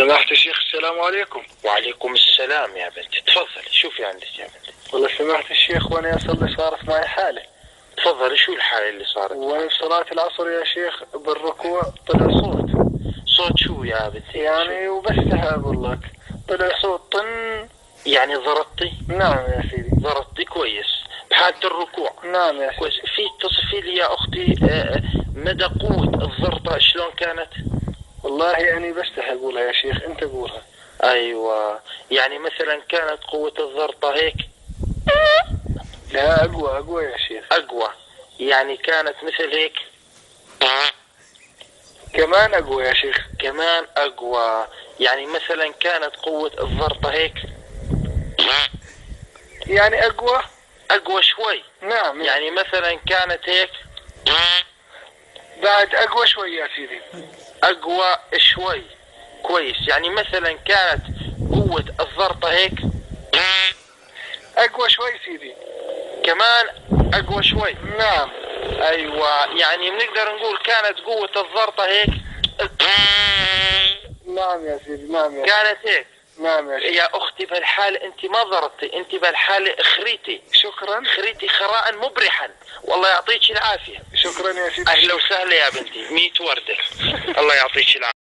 سماحة الشيخ السلام عليكم. وعليكم السلام يا بنتي، تفضلي شوفي عندك يا بنتي. والله سماحة الشيخ وانا اصلي صارت معي حالة. تفضلي، شو الحالة اللي صارت؟ وانا في صلاة العصر يا شيخ بالركوع طلع صوت. صوت شو يا بنتي؟ يعني وبس اقول لك طلع صوت طن. يعني ضربتي؟ نعم يا سيدي. ضربتي كويس بحالة الركوع؟ نعم يا سيدي. كويس. في تصفي لي يا اختي مدى قوة الضرطة شلون كانت؟ والله يعني بس اقولها يا شيخ، انت قولها. ايوه، يعني مثلا كانت قوة الضرطة هيك؟ لا اقوى يا شيخ. اقوى، يعني كانت مثل هيك؟ كمان اقوى يا شيخ. كمان اقوى، يعني مثلا كانت قوة الضرطة هيك؟ يعني اقوى شوي. نعم. يعني مثلا كانت هيك؟ بعد اقوى شوي يا سيدي. اقوى شوي. كويس. يعني مثلا كانت قوة الضرطة هيك؟ اقوى شوي سيدي. كمان اقوى شوي. نعم. ايوه، يعني بنقدر نقول كانت قوة الضرطة هيك؟ نعم يا سيدي. نعم يا سيدي. كانت هيك؟ نعم يا سيدي. يا اختي بهالحالة انت ما ضربتي، انت بهالحالة خريتي. شكرا. خريتي خراء مبرحا، والله يعطيك العافية. شكرا يا سيدي. اهلا وسهلا يا بنتي، 100 وردة. الله يعطيك العافية.